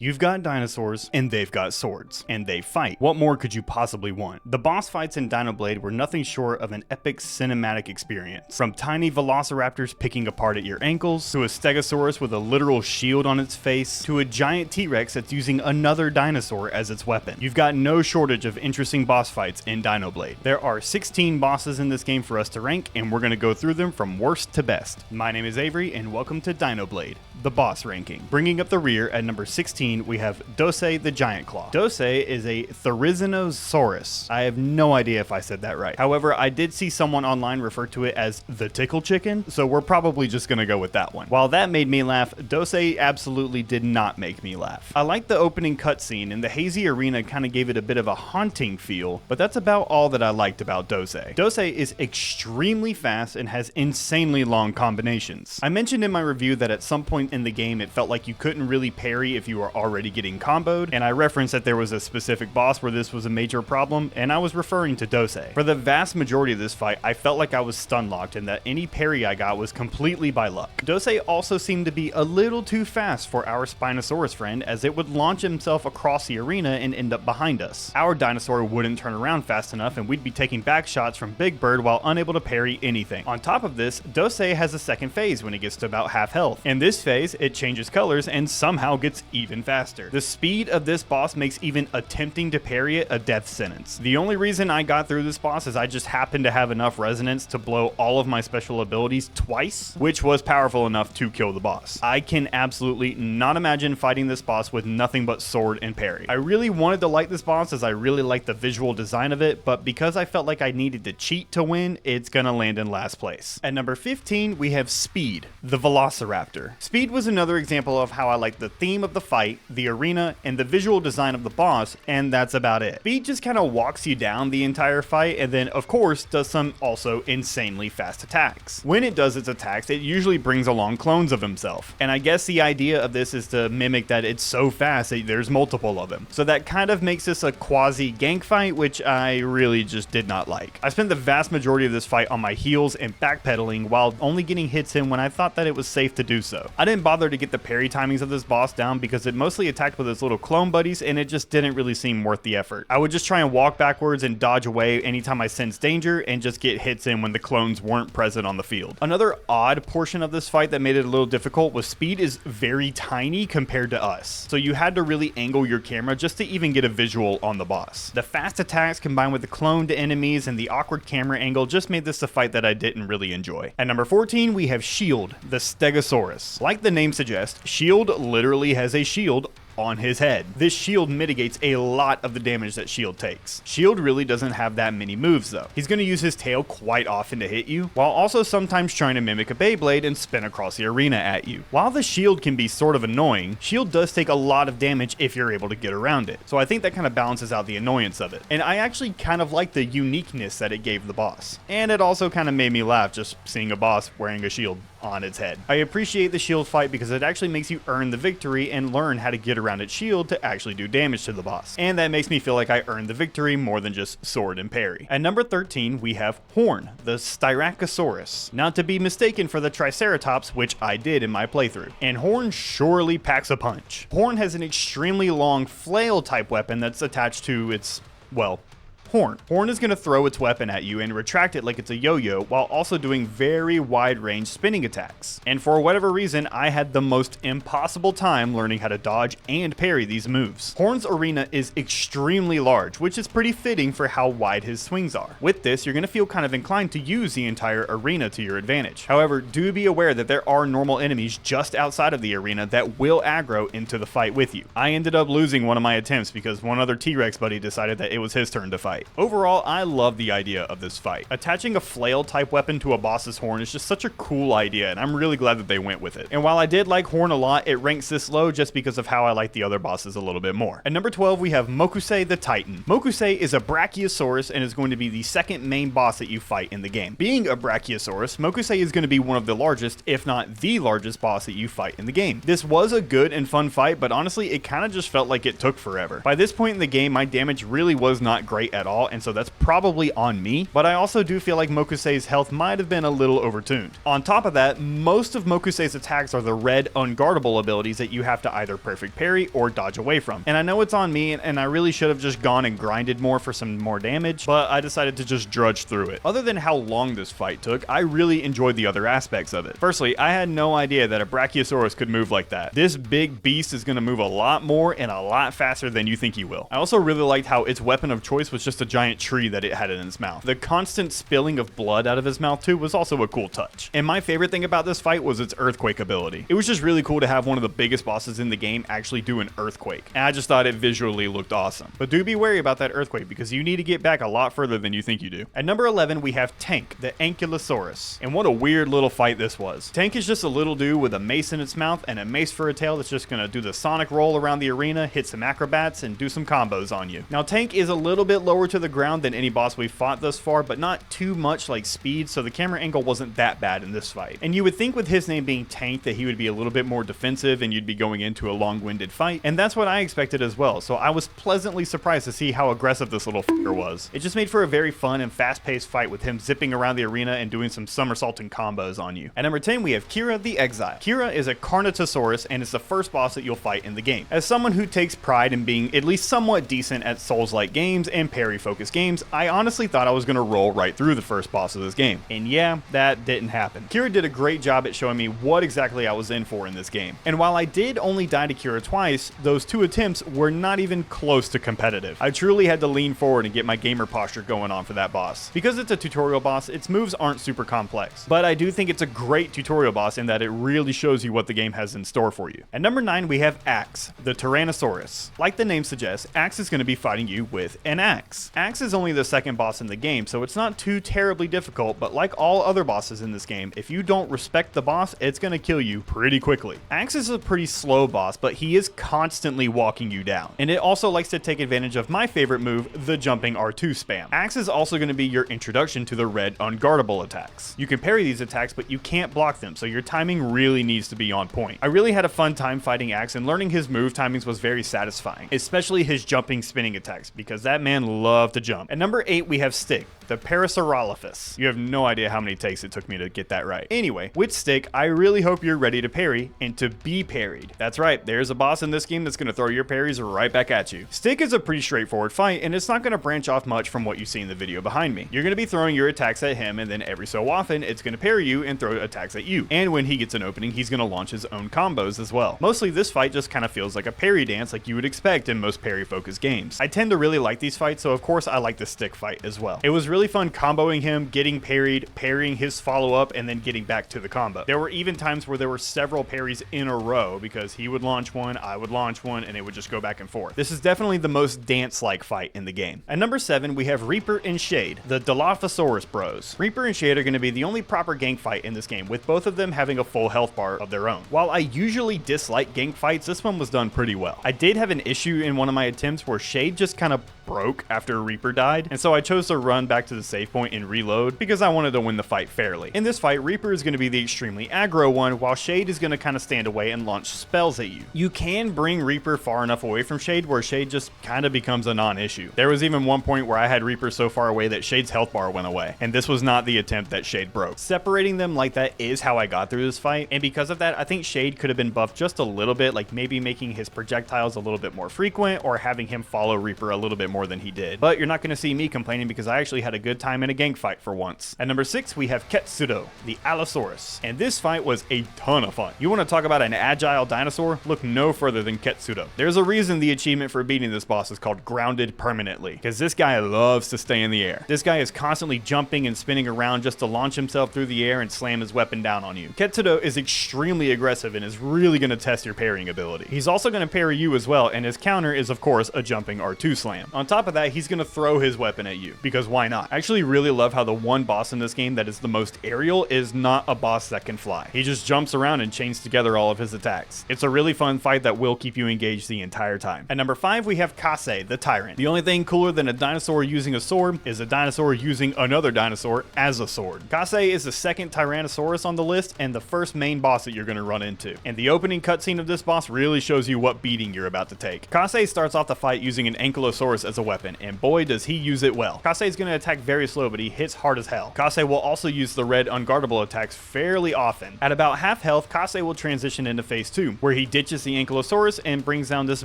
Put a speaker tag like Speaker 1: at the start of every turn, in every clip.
Speaker 1: You've got dinosaurs, and they've got swords, and they fight. What more could you possibly want? The boss fights in Dinoblade were nothing short of an epic cinematic experience. From tiny velociraptors picking apart at your ankles, to a stegosaurus with a literal shield on its face, to a giant T-Rex that's using another dinosaur as its weapon. You've got no shortage of interesting boss fights in Dinoblade. There are 16 bosses in this game for us to rank, and we're going to go through them from worst to best. My name is Avery, and welcome to Dinoblade, the boss ranking. Bringing up the rear at number 16, we have Dose the Giant Claw. Dose is a Therizinosaurus. I have no idea if I said that right. However, I did see someone online refer to it as the Tickle Chicken, so we're probably just gonna go with that one. While that made me laugh, Dose absolutely did not make me laugh. I liked the opening cutscene, and the hazy arena kind of gave it a bit of a haunting feel, but that's about all that I liked about Dose. Dose is extremely fast and has insanely long combinations. I mentioned in my review that at some point in the game it felt like you couldn't really parry if you were already getting comboed, and I referenced that there was a specific boss where this was a major problem, and I was referring to Dose. For the vast majority of this fight, I felt like I was stun locked and that any parry I got was completely by luck. Dose also seemed to be a little too fast for our Spinosaurus friend, as it would launch himself across the arena and end up behind us. Our dinosaur wouldn't turn around fast enough, and we'd be taking back shots from Big Bird while unable to parry anything. On top of this, Dose has a second phase when it gets to about half health. In this phase, it changes colors and somehow gets even faster. The speed of this boss makes even attempting to parry it a death sentence. The only reason I got through this boss is I just happened to have enough resonance to blow all of my special abilities twice, which was powerful enough to kill the boss. I can absolutely not imagine fighting this boss with nothing but sword and parry. I really wanted to like this boss as I really liked the visual design of it, but because I felt like I needed to cheat to win, it's gonna land in last place. At number 15, we have Speed, the Velociraptor. Speed was another example of how I like the theme of the fight, the arena, and the visual design of the boss, and that's about it. Speed just kind of walks you down the entire fight, and then of course does some also insanely fast attacks. When it does its attacks, it usually brings along clones of himself, and I guess the idea of this is to mimic that it's so fast that there's multiple of them. So that kind of makes this a quasi gank fight, which I really just did not like. I spent the vast majority of this fight on my heels and backpedaling while only getting hits in when I thought that it was safe to do so. I didn't bother to get the parry timings of this boss down because it mostly attacked with its little clone buddies, and it just didn't really seem worth the effort. I would just try and walk backwards and dodge away anytime I sensed danger and just get hits in when the clones weren't present on the field. Another odd portion of this fight that made it a little difficult was Speed is very tiny compared to us, so you had to really angle your camera just to even get a visual on the boss. The fast attacks combined with the cloned enemies and the awkward camera angle just made this a fight that I didn't really enjoy. At number 14, we have Shield, the Stegosaurus. Like the name suggests, Shield literally has a shield on his head. This shield mitigates a lot of the damage that Shield takes. Shield really doesn't have that many moves though. He's going to use his tail quite often to hit you, while also sometimes trying to mimic a Beyblade and spin across the arena at you. While the shield can be sort of annoying, Shield does take a lot of damage if you're able to get around it. So I think that kind of balances out the annoyance of it. And I actually kind of like the uniqueness that it gave the boss. And it also kind of made me laugh just seeing a boss wearing a shield on its head. I appreciate the shield fight because it actually makes you earn the victory and learn how to get around its shield to actually do damage to the boss. And that makes me feel like I earned the victory more than just sword and parry. At number 13, we have Horn, the Styracosaurus. Not to be mistaken for the Triceratops, which I did in my playthrough. And Horn surely packs a punch. Horn has an extremely long flail type weapon that's attached to its, well, horn. Horn is going to throw its weapon at you and retract it like it's a yo-yo while also doing very wide-range spinning attacks. And for whatever reason, I had the most impossible time learning how to dodge and parry these moves. Horn's arena is extremely large, which is pretty fitting for how wide his swings are. With this, you're going to feel kind of inclined to use the entire arena to your advantage. However, do be aware that there are normal enemies just outside of the arena that will aggro into the fight with you. I ended up losing one of my attempts because one other T-Rex buddy decided that it was his turn to fight. Overall, I love the idea of this fight. Attaching a flail type weapon to a boss's horn is just such a cool idea, and I'm really glad that they went with it. And while I did like Horn a lot, it ranks this low just because of how I like the other bosses a little bit more. At number 12, we have Mokusei the Titan. Mokusei is a Brachiosaurus and is going to be the second main boss that you fight in the game. Being a Brachiosaurus, Mokusei is going to be one of the largest, if not the largest boss that you fight in the game. This was a good and fun fight, but honestly, it kind of just felt like it took forever. By this point in the game, my damage really was not great at all, and so that's probably on me, but I also do feel like Mokusei's health might have been a little overtuned. On top of that, most of Mokusei's attacks are the red unguardable abilities that you have to either perfect parry or dodge away from. And I know it's on me, and I really should have just gone and grinded more for some more damage, but I decided to just drudge through it. Other than how long this fight took, I really enjoyed the other aspects of it. Firstly, I had no idea that a Brachiosaurus could move like that. This big beast is going to move a lot more and a lot faster than you think he will. I also really liked how its weapon of choice was just a giant tree that it had in its mouth. The constant spilling of blood out of his mouth too was also a cool touch. And my favorite thing about this fight was its earthquake ability. It was just really cool to have one of the biggest bosses in the game actually do an earthquake. And I just thought it visually looked awesome. But do be wary about that earthquake because you need to get back a lot further than you think you do. At number 11, we have Tank, the Ankylosaurus. And what a weird little fight this was. Tank is just a little dude with a mace in its mouth and a mace for a tail that's just gonna do the sonic roll around the arena, hit some acrobats, and do some combos on you. Now, Tank is a little bit lower to the ground than any boss we've fought thus far, but not too much like Speed, so the camera angle wasn't that bad in this fight. And you would think with his name being Tank that he would be a little bit more defensive and you'd be going into a long-winded fight, and that's what I expected as well, so I was pleasantly surprised to see how aggressive this little f***er was. It just made for a very fun and fast-paced fight with him zipping around the arena and doing some somersaulting combos on you. At number 10, we have Kira the Exile. Kira is a Carnotaurus and it's the first boss that you'll fight in the game. As someone who takes pride in being at least somewhat decent at Souls-like games and parry-focused games, I honestly thought I was going to roll right through the first boss of this game. And yeah, that didn't happen. Kira did a great job at showing me what exactly I was in for in this game. And while I did only die to Kira twice, those 2 attempts were not even close to competitive. I truly had to lean forward and get my gamer posture going on for that boss. Because it's a tutorial boss, its moves aren't super complex. But I do think it's a great tutorial boss in that it really shows you what the game has in store for you. At number 9, we have Axe, the Tyrannosaurus. Like the name suggests, Axe is going to be fighting you with an axe. Axe is only the second boss in the game, so it's not too terribly difficult, but like all other bosses in this game, if you don't respect the boss, it's going to kill you pretty quickly. Axe is a pretty slow boss, but he is constantly walking you down. And it also likes to take advantage of my favorite move, the jumping R2 spam. Axe is also going to be your introduction to the red unguardable attacks. You can parry these attacks, but you can't block them, so your timing really needs to be on point. I really had a fun time fighting Axe, and learning his move timings was very satisfying, especially his jumping spinning attacks, because that man loved to jump. At number 8, we have Stick, the Parasaurolophus. You have no idea how many takes it took me to get that right. Anyway, with Stick, I really hope you're ready to parry and to be parried. That's right, there's a boss in this game that's going to throw your parries right back at you. Stick is a pretty straightforward fight, and it's not going to branch off much from what you see in the video behind me. You're going to be throwing your attacks at him, and then every so often, it's going to parry you and throw attacks at you. And when he gets an opening, he's going to launch his own combos as well. Mostly, this fight just kind of feels like a parry dance like you would expect in most parry-focused games. I tend to really like these fights, so of course I like the Stick fight as well. It was really fun comboing him, getting parried, parrying his follow-up, and then getting back to the combo. There were even times where there were several parries in a row because he would launch one, I would launch one, and it would just go back and forth. This is definitely the most dance-like fight in the game. At number 7, we have Reaper and Shade, the Dilophosaurus bros. Reaper and Shade are going to be the only proper gank fight in this game, with both of them having a full health bar of their own. While I usually dislike gank fights, this one was done pretty well. I did have an issue in one of my attempts where Shade just kind of broke after Reaper died, and so I chose to run back to the save point and reload because I wanted to win the fight fairly. In this fight, Reaper is going to be the extremely aggro one, while Shade is going to kind of stand away and launch spells at you. You can bring Reaper far enough away from Shade where Shade just kind of becomes a non-issue. There was even one point where I had Reaper so far away that Shade's health bar went away, and this was not the attempt that Shade broke. Separating them like that is how I got through this fight, and because of that, I think Shade could have been buffed just a little bit, like maybe making his projectiles a little bit more frequent or having him follow Reaper a little bit more than he did. But you're not going to see me complaining because I actually had a good time in a gank fight for once. At number 6, we have Ketsudo, the Allosaurus, and this fight was a ton of fun. You want to talk about an agile dinosaur? Look no further than Ketsudo. There's a reason the achievement for beating this boss is called Grounded Permanently, because this guy loves to stay in the air. This guy is constantly jumping and spinning around just to launch himself through the air and slam his weapon down on you. Ketsudo is extremely aggressive and is really going to test your parrying ability. He's also going to parry you as well, and his counter is of course a jumping R2 slam. On top of that, he's going to throw his weapon at you, because why not? I actually really love how the one boss in this game that is the most aerial is not a boss that can fly. He just jumps around and chains together all of his attacks. It's a really fun fight that will keep you engaged the entire time. At number 5, we have Kase, the Tyrant. The only thing cooler than a dinosaur using a sword is a dinosaur using another dinosaur as a sword. Kase is the second Tyrannosaurus on the list and the first main boss that you're going to run into. And the opening cutscene of this boss really shows you what beating you're about to take. Kase starts off the fight using an Ankylosaurus as a weapon, and boy does he use it well. Kase is going to attack very slow, but he hits hard as hell. Kase will also use the red unguardable attacks fairly often. At about half health, Kase will transition into phase 2, where he ditches the Ankylosaurus and brings down this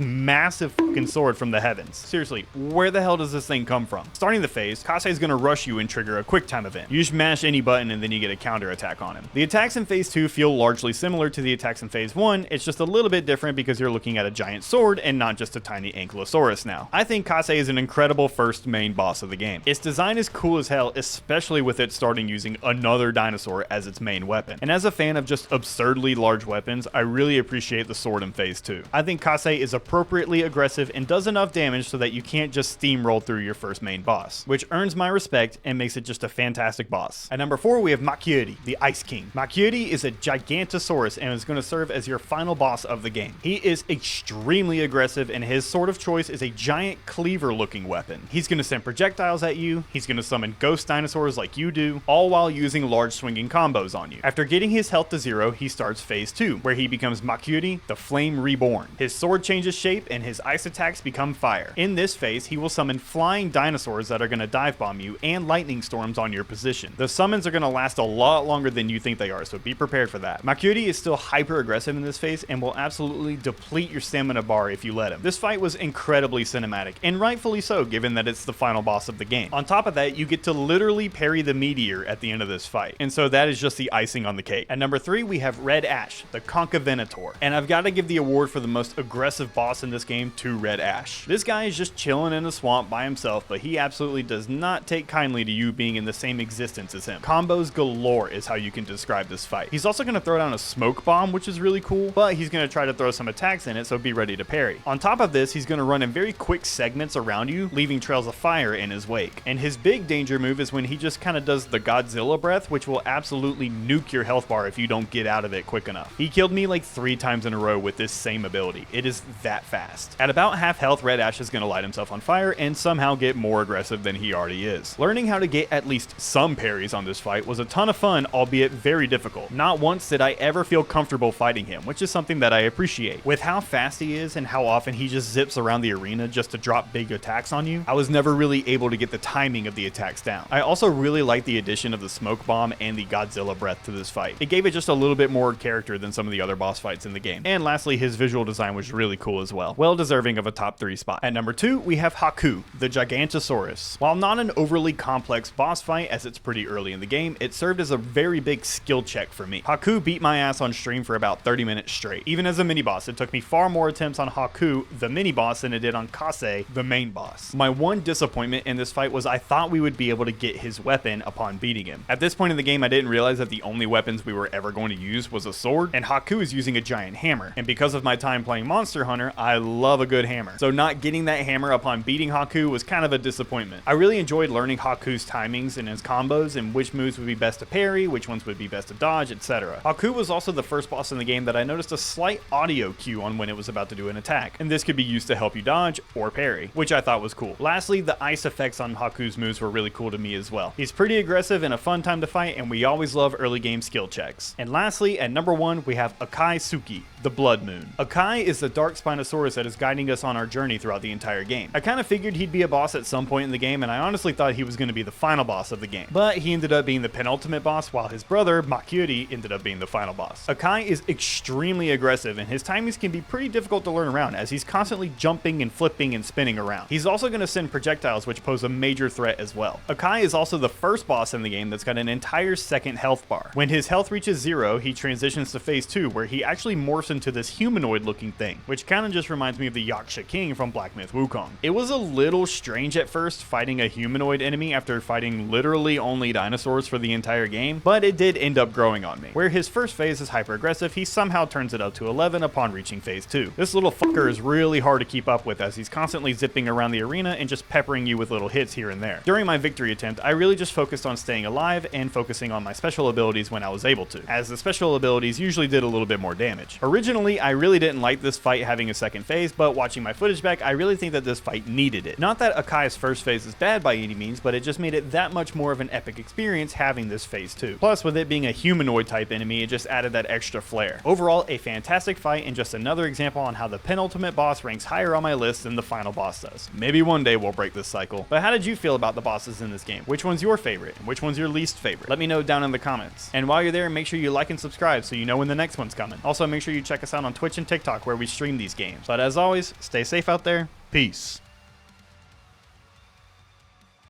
Speaker 1: massive fucking sword from the heavens. Seriously, where the hell does this thing come from? Starting the phase, Kase is going to rush you and trigger a quick time event. You just mash any button and then you get a counter attack on him. The attacks in phase 2 feel largely similar to the attacks in phase 1, it's just a little bit different because you're looking at a giant sword and not just a tiny Ankylosaurus now. I think Kase is an incredible first main boss of the game. Its design is cool as hell, especially with it starting using another dinosaur as its main weapon. And as a fan of just absurdly large weapons, I really appreciate the sword in phase 2. I think Kase is appropriately aggressive and does enough damage so that you can't just steamroll through your first main boss, which earns my respect and makes it just a fantastic boss. At number 4, we have Machiuri, the Ice King. Machiuri is a Gigantosaurus and is going to serve as your final boss of the game. He is extremely aggressive and his sword of choice is a giant cleaver looking weapon. He's going to send projectiles at you, he's going to summon ghost dinosaurs like you do, all while using large swinging combos on you. After getting his health to 0, he starts phase 2, where he becomes Machiuri, the Flame Reborn. His sword changes shape and his ice attacks become fire. In this phase, he will summon flying dinosaurs that are going to dive bomb you and lightning storms on your position. The summons are going to last a lot longer than you think they are, so be prepared for that. Machiuri is still hyper aggressive in this phase and will absolutely deplete your stamina bar if you let him. This fight was incredibly cinematic, and rightfully so given that it's the final boss of the game. On top of that, you get to literally parry the meteor at the end of this fight, and so that is just the icing on the cake. At number 3, we have Red Ash, the Concavenator, and I've got to give the award for the most aggressive boss in this game to Red Ash. This guy is just chilling in the swamp by himself, but he absolutely does not take kindly to you being in the same existence as him. Combos galore is how you can describe this fight. He's also going to throw down a smoke bomb, which is really cool, but he's going to try to throw some attacks in it, so be ready to parry. On top of this, he's going to run in very quick segments around you, leaving trails of fire in his wake. And his big danger move is when he just kind of does the Godzilla breath, which will absolutely nuke your health bar if you don't get out of it quick enough. He killed me like 3 times in a row with this same ability. It is that fast. At about half health, Red Ash is going to light himself on fire and somehow get more aggressive than he already is. Learning how to get at least some parries on this fight was a ton of fun, albeit very difficult. Not once did I ever feel comfortable fighting him, which is something that I appreciate. With how fast he is and how often he just zips around the arena just to drop big attacks on you, I was never really able to get the timing of the attacks down. I also really like the addition of the smoke bomb and the Godzilla breath to this fight. It gave it just a little bit more character than some of the other boss fights in the game. And lastly, his visual design was really cool as well. Well deserving of a top 3 spot. At number 2, we have Haku, the Gigantosaurus. While not an overly complex boss fight as it's pretty early in the game, it served as a very big skill check for me. Haku beat my ass on stream for about 30 minutes straight. Even as a mini boss, it took me far more attempts on Haku, the mini boss, than it did on Kase, the main boss. My one disappointment in this fight was I thought we would be able to get his weapon upon beating him. At this point in the game, I didn't realize that the only weapons we were ever going to use was a sword, and Haku is using a giant hammer. And because of my time playing Monster Hunter, I love a good hammer. So not getting that hammer upon beating Haku was kind of a disappointment. I really enjoyed learning Haku's timings and his combos and which moves would be best to parry, which ones would be best to dodge, etc. Haku was also the first boss in the game that I noticed a slight audio cue on when it was about to do an attack, and this could be used to help you dodge or parry, which I thought was cool. Lastly, the ice effects on Haku's moves were really cool to me as well. He's pretty aggressive and a fun time to fight, and we always love early game skill checks. And lastly, at number 1, we have Akai Suki, the Blood Moon. Akai is the dark Spinosaurus that is guiding us on our journey throughout the entire game. I kind of figured he'd be a boss at some point in the game, and I honestly thought he was going to be the final boss of the game. But he ended up being the penultimate boss, while his brother, Machiuri, ended up being the final boss. Akai is extremely aggressive, and his timings can be pretty difficult to learn around, as he's constantly jumping and flipping and spinning around. He's also going to send projectiles, which pose a major threat as well. Akai is also the first boss in the game that's got an entire second health bar. When his health reaches 0, he transitions to phase 2, where he actually morphs into this humanoid looking thing, which kind of just reminds me of the Yaksha King from Black Myth Wukong. It was a little strange at first fighting a humanoid enemy after fighting literally only dinosaurs for the entire game, but it did end up growing on me. Where his first phase is hyper aggressive, he somehow turns it up to 11 upon reaching phase 2. This little fucker is really hard to keep up with, as he's constantly zipping around the arena and just peppering you with little hits here and there. During my victory attempt, I really just focused on staying alive and focusing on my special abilities when I was able to, as the special abilities usually did a little bit more damage. Originally, I really didn't like this fight having a second phase, but watching my footage back, I really think that this fight needed it. Not that Akai's first phase is bad by any means, but it just made it that much more of an epic experience having this phase 2. Plus, with it being a humanoid type enemy, it just added that extra flair. Overall, a fantastic fight and just another example on how the penultimate boss ranks higher on my list than the final boss does. us. Maybe one day we'll break this cycle. But how did you feel about the bosses in this game? Which one's your favorite? And which one's your least favorite? Let me know down in the comments. And while you're there, make sure you like and subscribe so you know when the next one's coming. Also, make sure you check us out on Twitch and TikTok where we stream these games. But as always, stay safe out there. Peace.